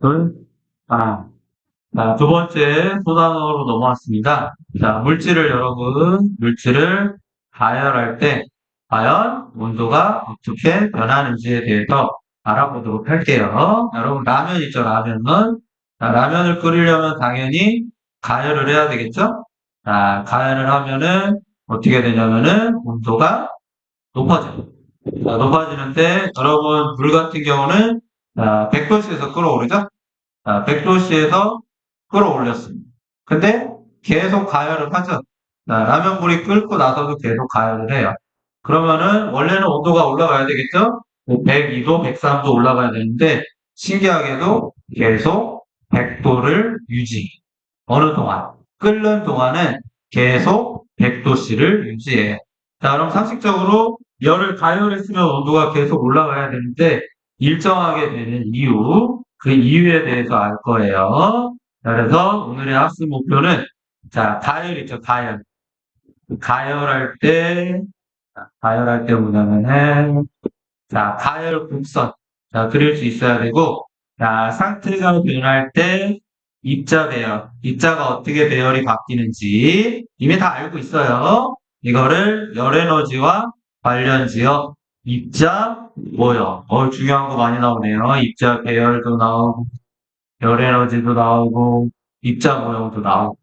둘, 아. 자, 두 번째 소단으로 넘어왔습니다. 자, 물질을 가열할 때, 과연 온도가 어떻게 변하는지에 대해서 알아보도록 할게요. 여러분, 라면 있죠, 라면은? 자, 라면을 끓이려면 당연히 가열을 해야 되겠죠? 자, 가열을 하면은 어떻게 되냐면은 온도가 높아져요. 자, 높아지는데, 여러분, 물 같은 경우는 100도씨에서 끓어오르죠? 100도씨에서 끌어올렸습니다. 근데 계속 가열을 하죠. 라면 물이 끓고 나서도 계속 가열을 해요. 그러면은 원래는 온도가 올라가야 되겠죠? 102도, 103도 올라가야 되는데 신기하게도 계속 100도를 유지. 어느 동안? 끓는 동안은 계속 100도씨를 유지해. 자, 그럼 상식적으로 열을 가열했으면 온도가 계속 올라가야 되는데 일정하게 되는 이유, 그 이유에 대해서 알 거예요. 자, 그래서 오늘의 학습 목표는 자, 가열 있죠, 가열. 가열할 때 뭐냐면은 자, 가열 곡선. 자, 그릴 수 있어야 되고, 자, 상태가 변할 때 입자 배열. 입자가 어떻게 배열이 바뀌는지 이미 다 알고 있어요. 이거를 열 에너지와 관련지어 입자 모형. 중요한 거 많이 나오네요. 입자 배열도 나오고, 열 에너지도 나오고, 입자 모형도 나오고.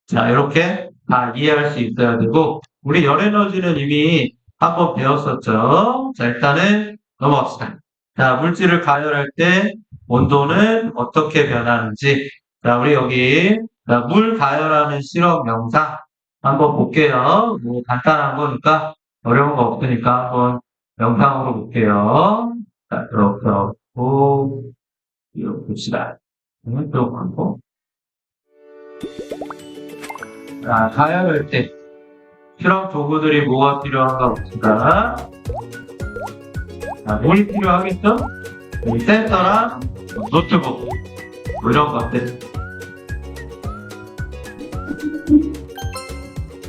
자, 이렇게 다 이해할 수 있어야 되고, 우리 열 에너지는 이미 한번 배웠었죠. 자, 일단은 넘어갑시다. 자, 물질을 가열할 때 온도는 어떻게 변하는지. 자, 우리 여기 물 가열하는 실험 영상 한번 볼게요. 뭐 간단한 거니까 어려운 거 없으니까 한번 영상으로 볼게요. 자, 그렇고 이렇게 봅시다. 또 하고. 자, 가열할 때 실험 도구들이 뭐가 필요한가 봅시다. 자, 물이 필요하겠죠? 여기 센서랑 노트북 뭐 이런 것들.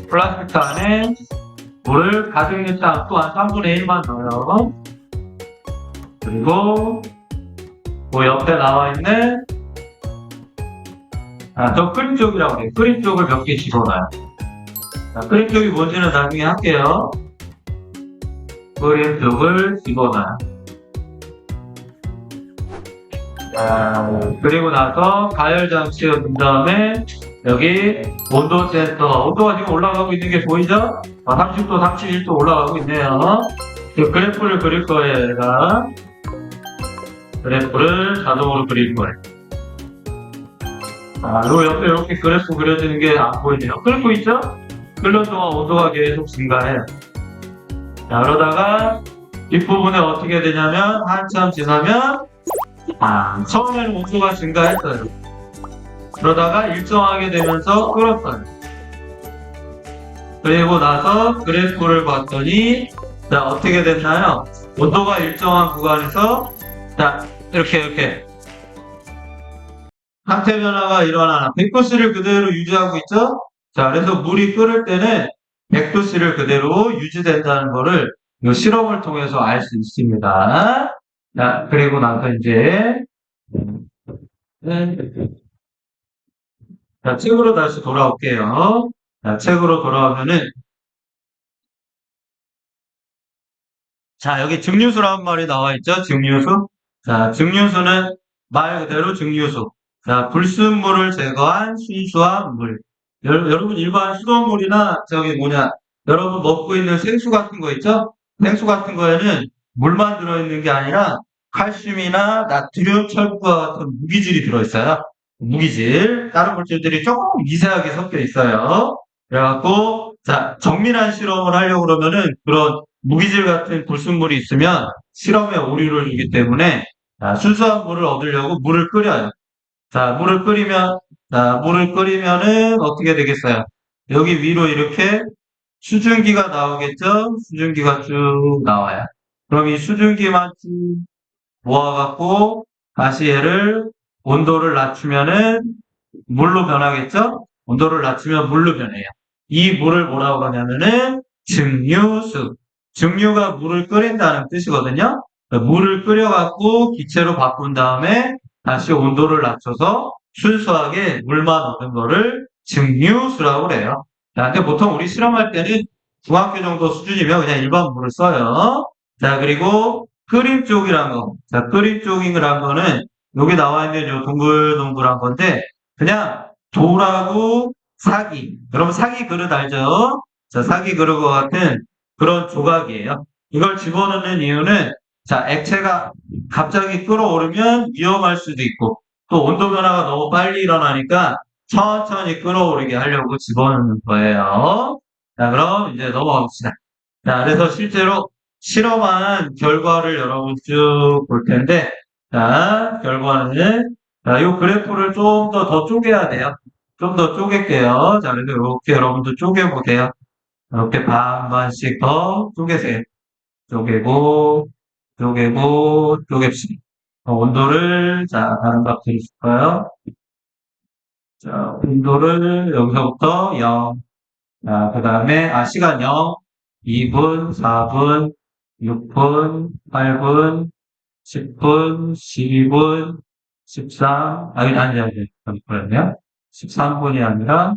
플라스틱 안에 물을 가득 넣지 않고 한 3분의 1만 넣어요. 그리고 그 옆에 나와 있는 저 끓인 쪽이라고 해요. 끓인 쪽을 몇 개 집어넣어요. 자, 끓인 쪽이 뭔지는 나중에 할게요. 끓인 쪽을 집어넣어요. 그리고 나서 가열 장치가 든 다음에 여기 온도 센서, 온도가 지금 올라가고 있는 게 보이죠? 30도, 31도 올라가고 있네요. 그 그래프를 그릴 거예요, 얘가. 그래프를 자동으로 그릴 거예요. 요 옆에 이렇게 그래프 그려지는 게 안 보이네요. 그래프 있죠? 끓는 동안 온도가 계속 증가해요. 자, 그러다가 뒷부분에 어떻게 되냐면 한참 지나면 처음에는 온도가 증가했어요. 그러다가 일정하게 되면서 끓었어요. 그리고 나서 그래프를 봤더니 자, 어떻게 됐나요? 온도가 일정한 구간에서 자, 이렇게 상태 변화가 일어나나 100도씨를 그대로 유지하고 있죠? 자, 그래서 물이 끓을 때는 100도씨를 그대로 유지된다는 거를 이 실험을 통해서 알 수 있습니다. 자, 그리고 나서 이제 자, 책으로 다시 돌아올게요. 자, 책으로 돌아오면은 자, 여기 증류수라는 말이 나와 있죠? 증류수. 자, 증류수는 말 그대로 증류수. 자, 불순물을 제거한 순수한 물. 여러분 일반 수돗물이나 여러분 먹고 있는 생수 같은 거 있죠? 생수 같은 거에는 물만 들어있는 게 아니라 칼슘이나 나트륨, 철분과 같은 무기질이 들어있어요. 무기질. 다른 물질들이 조금 미세하게 섞여 있어요. 그래갖고, 자, 정밀한 실험을 하려고 그러면은 그런 무기질 같은 불순물이 있으면 실험에 오류를 주기 때문에 순수한 물을 얻으려고 물을 끓여요. 자, 물을 끓이면은 어떻게 되겠어요? 여기 위로 이렇게 수증기가 나오겠죠? 수증기가 쭉 나와요. 그럼 이 수증기만 쭉 모아갖고 다시 얘를 온도를 낮추면은 물로 변하겠죠? 온도를 낮추면 물로 변해요. 이 물을 뭐라고 하냐면은 증류수. 증류가 물을 끓인다는 뜻이거든요. 물을 끓여갖고 기체로 바꾼 다음에 다시 온도를 낮춰서 순수하게 물만 오는 거를 증류수라고 그래요. 자, 근데 보통 우리 실험할 때는 중학교 정도 수준이면 그냥 일반 물을 써요. 자, 그리고 끓임 쪽이란 거. 자, 끓임 쪽이란 거는 여기 나와 있는 요 동글동글한 건데 그냥 돌하고 사기. 여러분 사기 그릇 알죠? 자, 사기 그릇과 같은 그런 조각이에요. 이걸 집어넣는 이유는 자, 액체가 갑자기 끓어오르면 위험할 수도 있고 또 온도 변화가 너무 빨리 일어나니까 천천히 끓어오르게 하려고 집어넣는 거예요. 자, 그럼 이제 넘어가 봅시다. 자, 그래서 실제로 실험한 결과를 여러분 쭉 볼 텐데, 자, 결과는, 자, 요 그래프를 좀 더 쪼개야 돼요. 좀 더 쪼갤게요. 자, 그래서 이렇게 여러분도 쪼개보세요. 이렇게 반반씩 더 쪼개세요. 쪼개고, 쪼개고, 쪼갭시다. 온도를, 자, 다른 값을 줄까요? 자, 온도를 여기서부터 0. 자, 그 다음에, 시간 0, 2분, 4분, 6분, 8분, 10분, 12분, 13, 아니, 그랬네요. 13분이 아니라,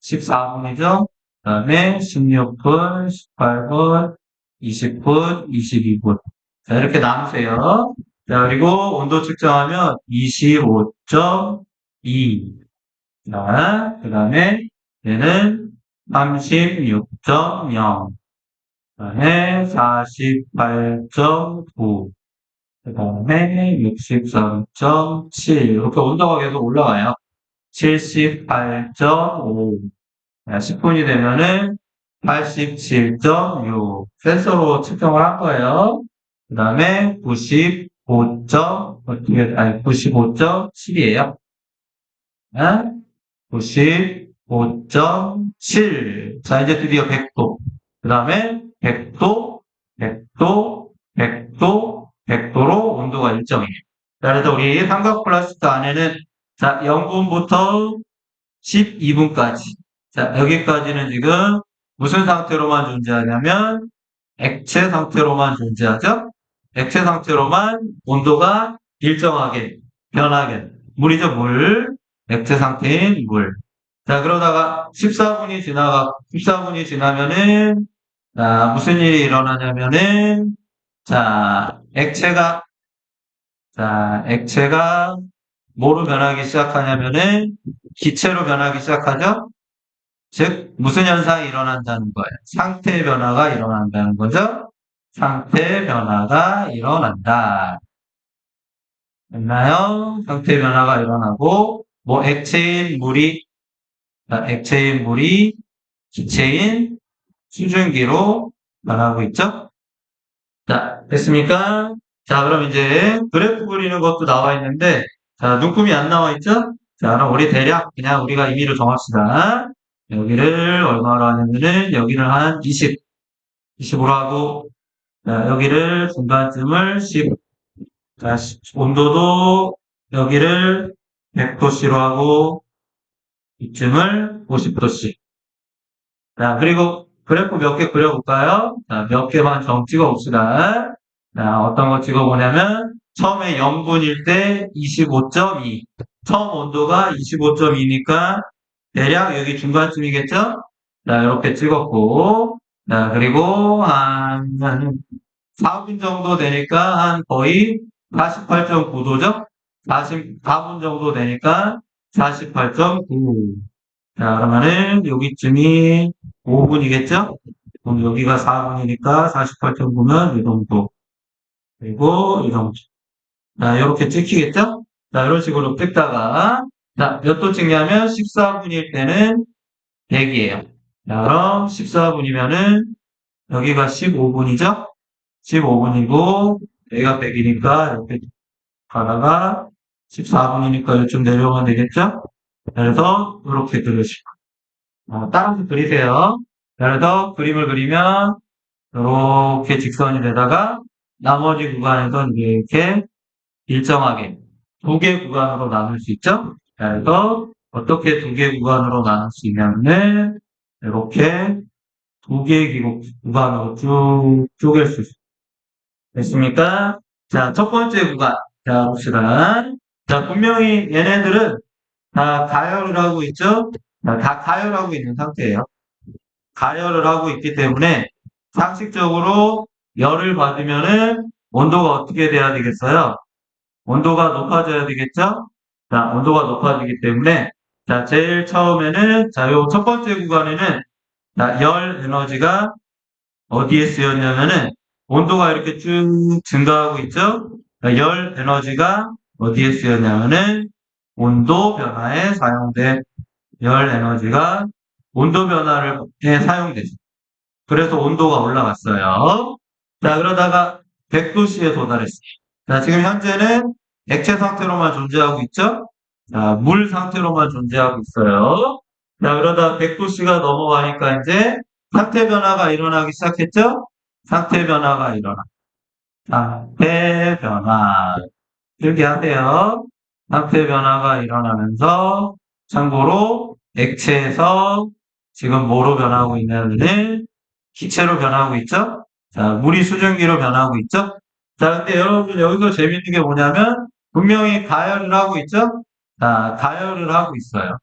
14분이죠. 그 다음에 16분, 18분, 20분, 22분. 자, 이렇게 나누세요. 자, 그리고 온도 측정하면 25.2. 자, 그 다음에 얘는 36.0. 그 다음에 48.9. 그 다음에 63.7. 이렇게 온도가 계속 올라가요. 78.5. 10분이 되면은 87.6. 센서로 측정을 한 거예요. 그 다음에 95.7이에요. 95.7. 자, 이제 드디어 100도. 그 다음에 100도, 100도, 100도, 100도로 온도가 일정해요. 자, 그래서 우리 삼각 플라스틱 안에는 자, 0분부터 12분까지. 자, 여기까지는 지금 무슨 상태로만 존재하냐면 액체 상태로만 존재하죠? 액체 상태로만 온도가 일정하게 변하게. 물이죠, 물. 액체 상태인 물. 자, 그러다가 14분이 지나면은, 무슨 일이 일어나냐면은, 자, 액체가 뭐로 변하기 시작하냐면은, 기체로 변하기 시작하죠? 즉, 무슨 현상이 일어난다는 거예요? 상태 변화가 일어난다는 거죠? 상태 변화가 일어난다. 됐나요? 상태 변화가 일어나고, 뭐, 액체인 물이 기체인 수증기로 변하고 있죠? 자, 됐습니까? 자, 그럼 이제 그래프 그리는 것도 나와 있는데, 자, 눈금이 안 나와 있죠? 자, 그럼 우리 대략 그냥 우리가 임의로 정합시다. 여기를 얼마로 하냐면은, 여기를 한 20으로 하고, 자, 여기를 중간쯤을 10, 자, 온도도 여기를 100도씨로 하고, 이쯤을 50도씨. 자, 그리고 그래프 몇 개 그려볼까요? 자, 몇 개만 좀 찍어봅시다. 자, 어떤 거 찍어보냐면, 처음에 0분일 때 25.2. 처음 온도가 25.2니까, 대략 여기 중간쯤이겠죠? 자, 이렇게 찍었고, 자, 그리고 한 4분 정도 되니까 한 거의 48.9도죠? 44분 정도 되니까 48.9. 자, 그러면은 여기쯤이 5분이겠죠? 그럼 여기가 4분이니까 48.9면 이 정도. 그리고 이 정도. 자, 이렇게 찍히겠죠? 자, 이런 식으로 찍다가, 자, 몇 도 찍냐면 14분일 때는 100이에요. 자, 그럼 14분이면은 여기가 15분이죠? 15분이고, 여기가 100이니까 이렇게 가다가 14분이니까 좀 내려오면 되겠죠? 그래서 이렇게 그려주시고. 따라서 그리세요. 그래서 그림을 그리면 이렇게 직선이 되다가 나머지 구간에서 이렇게 일정하게 두 개 구간으로 나눌 수 있죠? 그래서 어떻게 두 개 구간으로 나눌 수 있냐면은 이렇게 두 개 구간으로 쭉 쪼갤 수 있어요. 됐습니까? 자, 첫 번째 구간. 자, 봅시다. 자, 분명히 얘네들은 다 가열을 하고 있죠? 다 가열하고 있는 상태예요. 가열을 하고 있기 때문에 상식적으로 열을 받으면은 온도가 어떻게 돼야 되겠어요? 온도가 높아져야 되겠죠? 자, 온도가 높아지기 때문에 자, 제일 처음에는 자, 요 첫 번째 구간에는 자, 열 에너지가 어디에 쓰였냐면은 온도가 이렇게 쭉 증가하고 있죠? 자, 열 에너지가 어디에 쓰였냐면은 온도 변화에 사용돼. 열 에너지가 온도 변화에 사용되죠. 그래서 온도가 올라갔어요. 자, 그러다가 100도씨에 도달했어요. 자, 지금 현재는 액체 상태로만 존재하고 있죠? 자, 물 상태로만 존재하고 있어요. 자, 그러다 100도씨가 넘어가니까 이제 상태 변화가 일어나기 시작했죠? 상태 변화가 일어나. 상태 변화. 이렇게 하세요. 상태 변화가 일어나면서 참고로 액체에서 지금 뭐로 변하고 있냐면은 기체로 변하고 있죠? 자, 물이 수증기로 변하고 있죠? 자, 근데 여러분 여기서 재밌는 게 뭐냐면 분명히 가열을 하고 있죠? 자, 가열을 하고 있어요.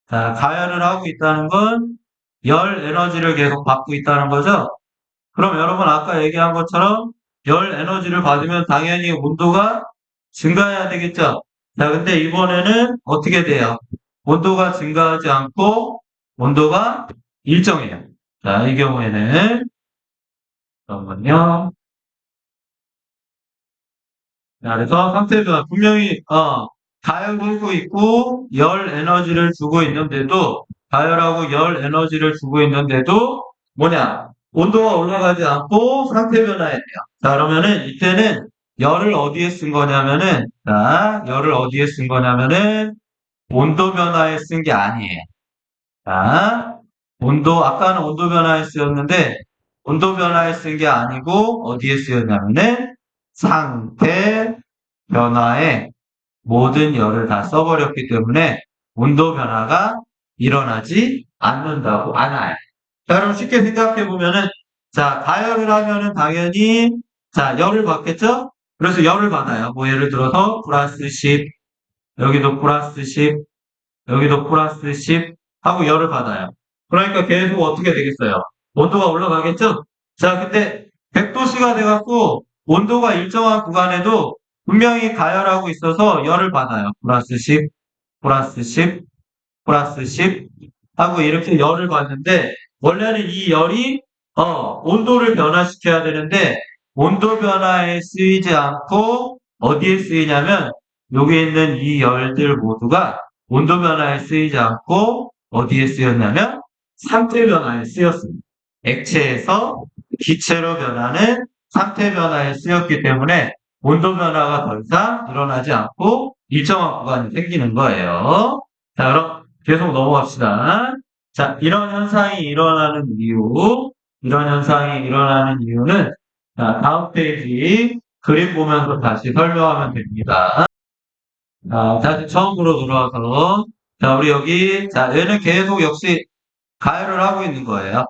자, 가열을 하고 있다는 건 열 에너지를 계속 받고 있다는 거죠? 그럼 여러분 아까 얘기한 것처럼 열 에너지를 받으면 당연히 온도가 증가해야 되겠죠? 자, 근데 이번에는 어떻게 돼요? 온도가 증가하지 않고 온도가 일정해요. 자, 이 경우에는 잠깐만요. 자, 그래서 상태가 분명히 가열하고 있고 열 에너지를 주고 있는데도 가열하고 열 에너지를 주고 있는데도 뭐냐? 온도가 올라가지 않고 상태 변화해요. 자, 그러면은 이때는 열을 어디에 쓴 거냐면은 자, 열을 어디에 쓴 거냐면은 온도 변화에 쓴 게 아니에요. 자, 아까는 온도 변화에 쓰였는데, 온도 변화에 쓴 게 아니고, 어디에 쓰였냐면은, 상태 변화에 모든 열을 다 써버렸기 때문에, 온도 변화가 일어나지 않아요. 자, 그럼 쉽게 생각해 보면은, 자, 가열을 하면은 당연히, 자, 열을 받겠죠? 그래서 열을 받아요. 뭐, 예를 들어서, 플러스 10, 여기도 플러스 10, 여기도 플러스 10 하고 열을 받아요. 그러니까 계속 어떻게 되겠어요? 온도가 올라가겠죠? 자, 근데 100도씨가 돼갖고 온도가 일정한 구간에도 분명히 가열하고 있어서 열을 받아요. 플러스 10, 플러스 10, 플러스 10 하고 이렇게 열을 받는데 원래는 이 열이 온도를 변화시켜야 되는데 온도 변화에 쓰이지 않고 어디에 쓰이냐면 여기 있는 이 열들 모두가 온도 변화에 쓰이지 않고 어디에 쓰였냐면 상태 변화에 쓰였습니다. 액체에서 기체로 변하는 상태 변화에 쓰였기 때문에 온도 변화가 더 이상 일어나지 않고 일정한 구간이 생기는 거예요. 자, 그럼 계속 넘어갑시다. 자, 이런 현상이 일어나는 이유는, 자, 다음 페이지 그림 보면서 다시 설명하면 됩니다. 다시 처음으로 돌아와서, 자, 우리 여기, 자, 얘는 계속 역시 가열을 하고 있는 거예요.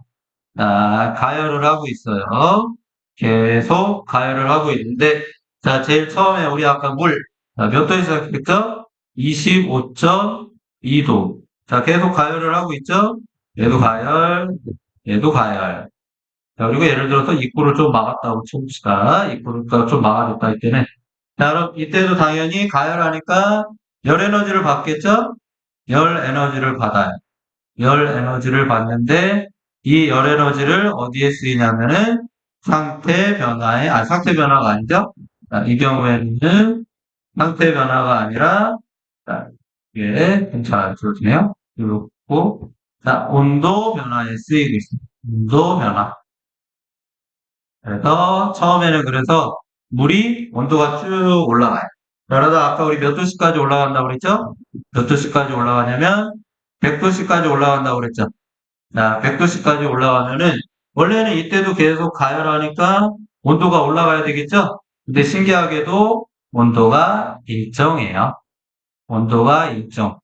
자, 가열을 하고 있어요. 계속 가열을 하고 있는데, 자, 제일 처음에 우리 아까 몇 도에 시작했죠? 25.2도. 자, 계속 가열을 하고 있죠? 얘도 가열, 얘도 가열. 자, 그리고 예를 들어서 입구를 좀 막았다고 쳐봅시다. 입구를 좀 막아줬다, 이때는. 자, 그럼 이때도 당연히 가열하니까 열 에너지를 받겠죠? 열 에너지를 받아요. 열 에너지를 받는데 이 열 에너지를 어디에 쓰이냐면은 상태 변화가 아니죠? 자, 이 경우에는 상태 변화가 아니라 자, 이게 잘 줄어지네요. 그리고 자, 온도 변화에 쓰이고 있습니다. 온도 변화. 그래서 처음에는 그래서 물이 온도가 쭉 올라가요. 그러다 아까 우리 몇 도씨까지 올라간다고 그랬죠? 몇 도씨까지 올라가냐면 100도씨까지 올라간다고 그랬죠? 자, 100도씨까지 올라가면은 원래는 이때도 계속 가열하니까 온도가 올라가야 되겠죠? 근데 신기하게도 온도가 일정해요. 온도가 일정.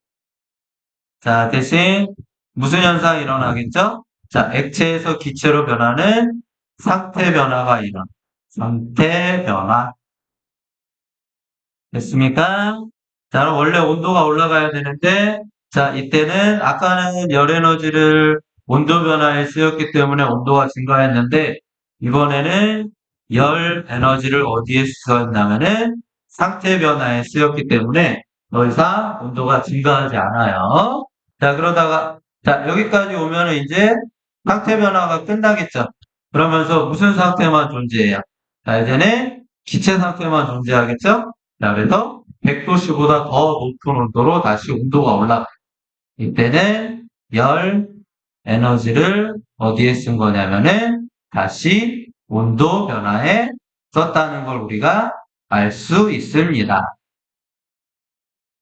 자, 대신 무슨 현상이 일어나겠죠? 자, 액체에서 기체로 변하는 상태 변화가 상태 변화. 됐습니까? 자, 그럼 원래 온도가 올라가야 되는데, 자, 이때는 아까는 열 에너지를 온도 변화에 쓰였기 때문에 온도가 증가했는데, 이번에는 열 에너지를 어디에 쓰였냐면은 상태 변화에 쓰였기 때문에 더 이상 온도가 증가하지 않아요. 자, 그러다가, 자, 여기까지 오면은 이제 상태 변화가 끝나겠죠. 그러면서 무슨 상태만 존재해요? 자, 이제는 기체 상태만 존재하겠죠? 자, 그래서 100도씨보다 더 높은 온도로 다시 온도가 올라가요. 이때는 열 에너지를 어디에 쓴 거냐면은 다시 온도 변화에 썼다는 걸 우리가 알 수 있습니다.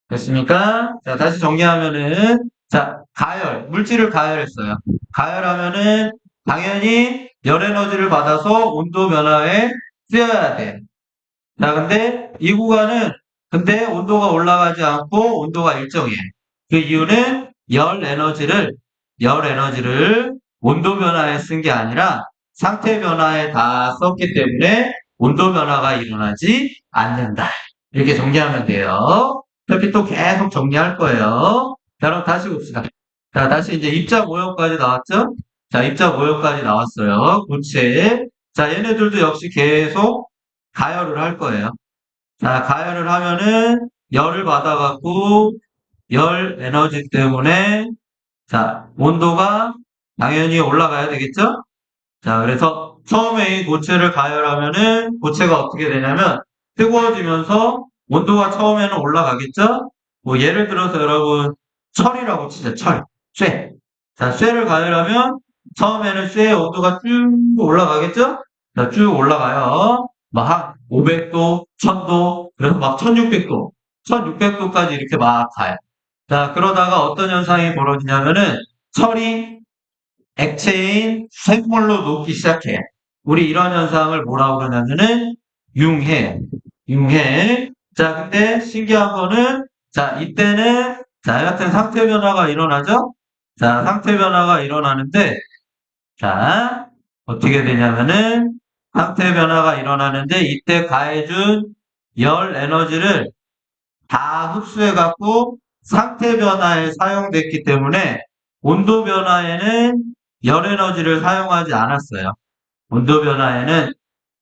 됐습니까? 자, 다시 정리하면은, 자, 가열, 물질을 가열했어요. 가열하면은 당연히 열 에너지를 받아서 온도 변화에 쓰여야 돼. 자, 근데 이 구간은 근데 온도가 올라가지 않고 온도가 일정해. 그 이유는 열 에너지를 온도 변화에 쓴 게 아니라 상태 변화에 다 썼기 때문에 온도 변화가 일어나지 않는다. 이렇게 정리하면 돼요. 어차피 또 계속 정리할 거예요. 자, 그럼 다시 봅시다. 자, 다시 이제 입자 모형까지 나왔죠? 자, 입자 모형까지 나왔어요. 고체. 자, 얘네들도 역시 계속 가열을 할 거예요. 자, 가열을 하면은 열을 받아갖고 열 에너지 때문에 자, 온도가 당연히 올라가야 되겠죠? 자, 그래서 처음에 이 고체를 가열하면은 고체가 어떻게 되냐면 뜨거워지면서 온도가 처음에는 올라가겠죠? 뭐 예를 들어서 여러분 철이라고 치자, 철, 쇠. 자, 쇠를 가열하면 처음에는 쇠의 온도가 쭉 올라가겠죠? 자, 쭉 올라가요. 막 한 500도, 1000도, 그래서 막 1600도, 1600도까지 이렇게 막 가요. 자, 그러다가 어떤 현상이 벌어지냐면은 철이 액체인 샘물로 녹기 시작해. 우리 이런 현상을 뭐라고 그러냐면은 융해. 융해. 자, 근데 신기한 거는 자, 이때는 자, 하여튼 상태 변화가 일어나죠? 자, 상태 변화가 일어나는데 자, 어떻게 되냐면은 상태 변화가 일어나는데 이때 가해준 열 에너지를 다 흡수해갖고 상태 변화에 사용됐기 때문에 온도 변화에는 열 에너지를 사용하지 않았어요. 온도 변화에는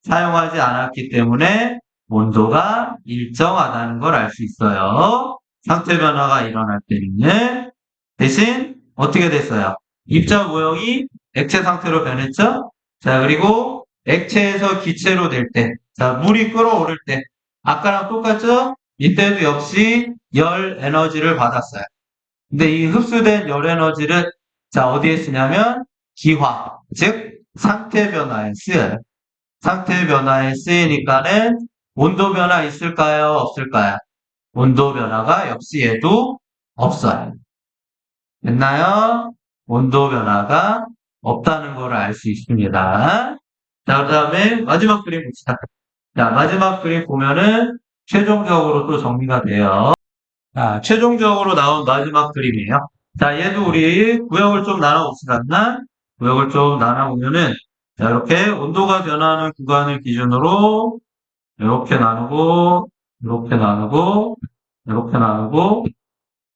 사용하지 않았기 때문에 온도가 일정하다는 걸 알 수 있어요. 상태 변화가 일어날 때는 대신 어떻게 됐어요? 입자 모형이 액체 상태로 변했죠? 자, 그리고 액체에서 기체로 될 때, 자, 물이 끓어오를 때, 아까랑 똑같죠? 이때도 역시 열 에너지를 받았어요. 근데 이 흡수된 열 에너지를 자, 어디에 쓰냐면 기화, 즉 상태 변화에 쓰여요. 상태 변화에 쓰이니까는 온도 변화 있을까요? 없을까요? 온도 변화가 역시 얘도 없어요. 됐나요? 온도 변화가 없다는 걸 알 수 있습니다. 자, 그 다음에 마지막 그림 봅시다. 자, 마지막 그림 보면은 최종적으로 또 정리가 돼요. 자, 최종적으로 나온 마지막 그림이에요. 자, 얘도 우리 구역을 좀 나눠봅시다. 구역을 좀 나눠보면은, 자, 이렇게 온도가 변하는 구간을 기준으로, 이렇게 나누고, 이렇게 나누고, 이렇게 나누고,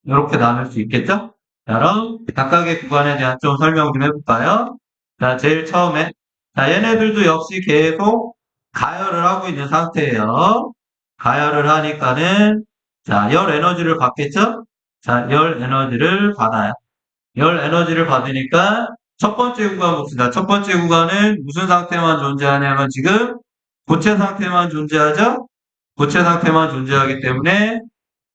이렇게 나눌 수 있겠죠? 자, 그럼 각각의 구간에 대한 좀 설명 좀 해볼까요? 자, 제일 처음에, 자, 얘네들도 역시 계속 가열을 하고 있는 상태예요. 가열을 하니까는, 자, 열 에너지를 받겠죠? 자, 열 에너지를 받아요. 열 에너지를 받으니까 첫 번째 구간 봅시다. 첫 번째 구간은 무슨 상태만 존재하냐면 지금 고체 상태만 존재하죠? 고체 상태만 존재하기 때문에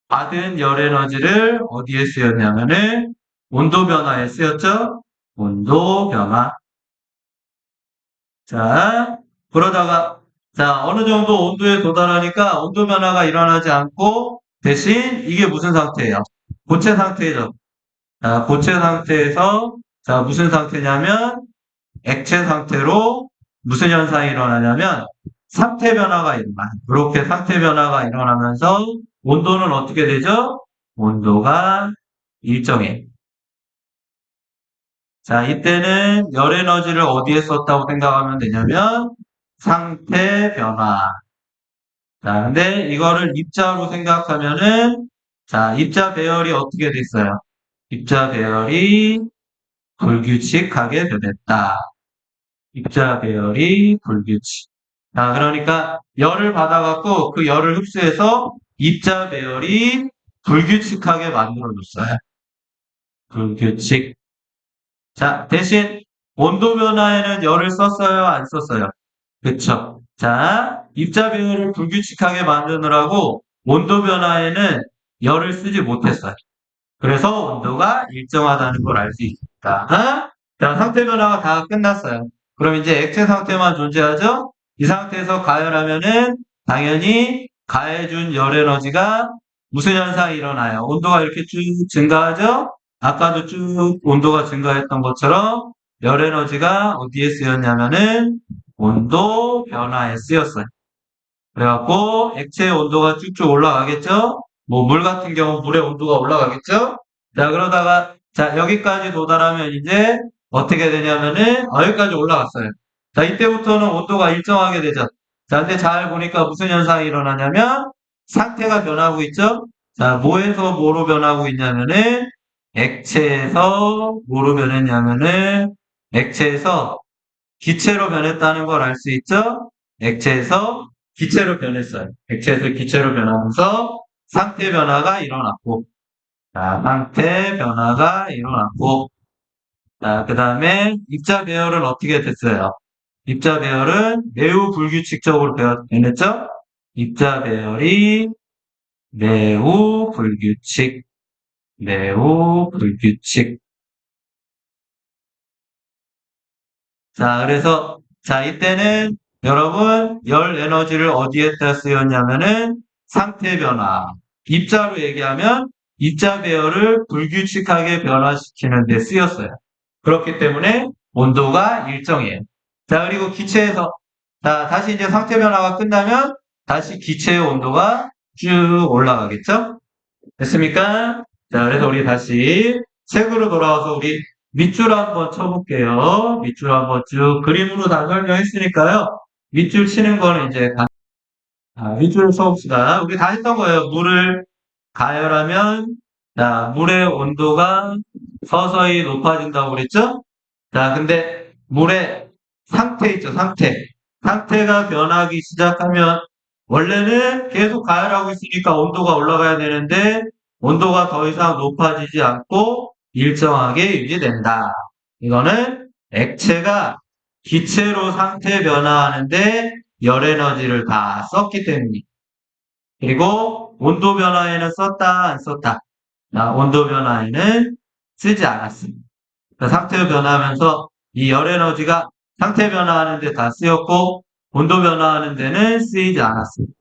받은 열 에너지를 어디에 쓰였냐면은 온도 변화에 쓰였죠? 온도 변화. 자, 그러다가 자, 어느 정도 온도에 도달하니까 온도 변화가 일어나지 않고 대신 이게 무슨 상태예요? 고체 상태죠. 자, 고체 상태에서 자, 무슨 상태냐면 액체 상태로 무슨 현상이 일어나냐면 상태 변화가 일어나요. 이렇게 상태 변화가 일어나면서 온도는 어떻게 되죠? 온도가 일정해. 자, 이때는 열 에너지를 어디에 썼다고 생각하면 되냐면 상태 변화. 자, 근데 이거를 입자로 생각하면은 자, 입자 배열이 어떻게 됐어요? 입자 배열이 불규칙하게 변했다. 입자 배열이 불규칙. 자, 그러니까 열을 받아갖고 그 열을 흡수해서 입자 배열이 불규칙하게 만들어줬어요. 불규칙. 자, 대신 온도 변화에는 열을 썼어요? 안 썼어요? 그쵸. 자, 입자 배열을 불규칙하게 만드느라고 온도 변화에는 열을 쓰지 못했어요. 그래서 온도가 일정하다는 걸 알 수 있습니다. 자, 상태 변화가 다 끝났어요. 그럼 이제 액체 상태만 존재하죠? 이 상태에서 가열하면은 당연히 가해준 열 에너지가 무슨 현상이 일어나요? 온도가 이렇게 쭉 증가하죠? 아까도 쭉 온도가 증가했던 것처럼 열 에너지가 어디에 쓰였냐면은 온도 변화에 쓰였어요. 그래갖고 액체의 온도가 쭉쭉 올라가겠죠? 뭐 물 같은 경우 물의 온도가 올라가겠죠? 자, 그러다가 자, 여기까지 도달하면 이제 어떻게 되냐면은 여기까지 올라갔어요. 자, 이때부터는 온도가 일정하게 되죠. 자, 근데 잘 보니까 무슨 현상이 일어나냐면 상태가 변하고 있죠? 자, 뭐에서 뭐로 변하고 있냐면은 액체에서 뭐로 변했냐면은 액체에서 기체로 변했다는 걸 알 수 있죠? 액체에서 기체로 변했어요. 액체에서 기체로 변하면서 상태 변화가 일어났고, 자, 상태 변화가 일어났고, 자, 그 다음에 입자 배열은 어떻게 됐어요? 입자 배열은 매우 불규칙적으로 변했죠? 입자 배열이 매우 불규칙, 매우 불규칙. 자, 그래서, 자, 이때는 여러분, 열 에너지를 어디에다 쓰였냐면은 상태 변화. 입자로 얘기하면 입자 배열을 불규칙하게 변화시키는 데 쓰였어요. 그렇기 때문에 온도가 일정해요. 자, 그리고 기체에서, 자, 다시 이제 상태 변화가 끝나면 다시 기체의 온도가 쭉 올라가겠죠? 됐습니까? 자, 그래서 우리 다시 책으로 돌아와서 우리 밑줄 한번 쳐볼게요. 밑줄 한번 쭉 그림으로 다 설명했으니까요. 밑줄 치는 거는 이제 밑줄을 쳐봅시다. 우리 다 했던 거예요. 물을 가열하면 자, 물의 온도가 서서히 높아진다고 그랬죠? 자, 근데 물의 상태 있죠, 상태. 상태가 변하기 시작하면 원래는 계속 가열하고 있으니까 온도가 올라가야 되는데 온도가 더 이상 높아지지 않고 일정하게 유지된다. 이거는 액체가 기체로 상태 변화하는데 열 에너지를 다 썼기 때문입니다. 그리고 온도 변화에는 썼다, 안 썼다? 자, 온도 변화에는 쓰지 않았습니다. 상태 변화하면서 이 열 에너지가 상태 변화하는 데 다 쓰였고 온도 변화하는 데는 쓰이지 않았습니다.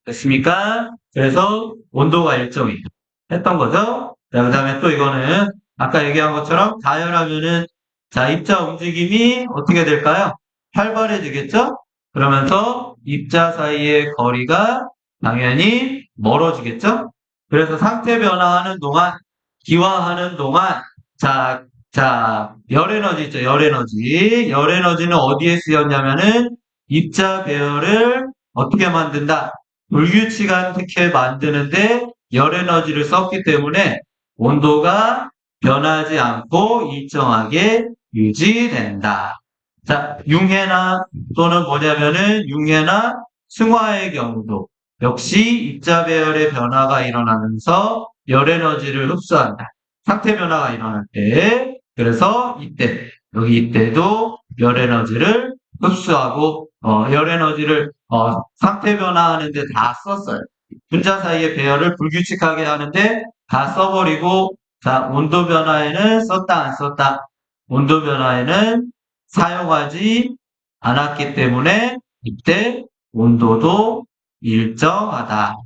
됐습니까? 그래서 온도가 일정해요. 했던 거죠. 자, 그 다음에 또 이거는 아까 얘기한 것처럼 가열하면은 자, 입자 움직임이 어떻게 될까요? 활발해지겠죠? 그러면서 입자 사이의 거리가 당연히 멀어지겠죠? 그래서 상태 변화하는 동안, 기화하는 동안 자, 열 에너지 있죠, 열 에너지. 열 에너지는 어디에 쓰였냐면은 입자 배열을 어떻게 만든다? 불규칙하게 만드는데 열 에너지를 썼기 때문에 온도가 변하지 않고 일정하게 유지된다. 자, 융해나 또는 뭐냐면은 융해나 승화의 경우도 역시 입자 배열의 변화가 일어나면서 열 에너지를 흡수한다. 상태 변화가 일어날 때, 그래서 여기 이때도 열 에너지를 흡수하고, 열 에너지를, 상태 변화하는데 다 썼어요. 분자 사이의 배열을 불규칙하게 하는데 다 써버리고, 자, 온도 변화에는 썼다, 안 썼다? 온도 변화에는 사용하지 않았기 때문에 이때 온도도 일정하다.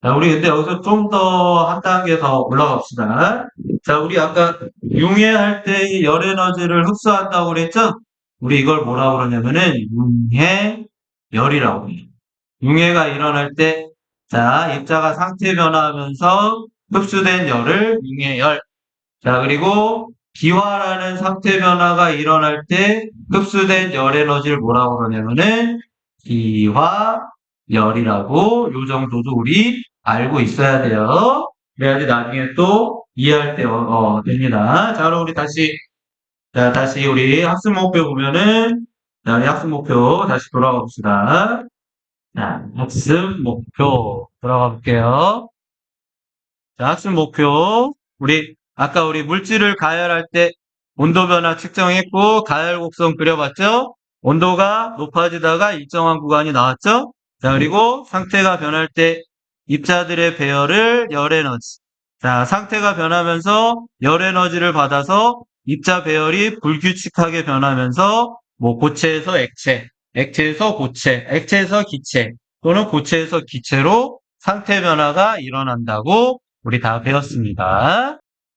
자, 우리 근데 여기서 좀 더 한 단계 더 올라갑시다. 자, 우리 아까 융해할 때 열 에너지를 흡수한다고 그랬죠? 우리 이걸 뭐라고 그러냐면은 융해열이라고 해요. 융해가 일어날 때, 자, 입자가 상태 변화하면서 흡수된 열을 융해열. 자, 그리고 기화라는 상태 변화가 일어날 때 흡수된 열 에너지를 뭐라고 그러냐면은 기화열이라고 요 정도도 우리 알고 있어야 돼요. 그래야지 나중에 또 이해할 때, 됩니다. 자, 그럼 우리 다시 우리 학습 목표 보면은, 자, 우리 학습 목표 다시 돌아가 봅시다. 자, 학습 목표 돌아가 볼게요. 자, 학습 목표. 아까 우리 물질을 가열할 때 온도 변화 측정했고, 가열 곡선 그려봤죠? 온도가 높아지다가 일정한 구간이 나왔죠? 자, 그리고 상태가 변할 때 입자들의 배열을 열 에너지. 자, 상태가 변하면서 열 에너지를 받아서 입자 배열이 불규칙하게 변하면서 뭐 고체에서 액체, 액체에서 고체, 액체에서 기체 또는 고체에서 기체로 상태 변화가 일어난다고 우리 다 배웠습니다.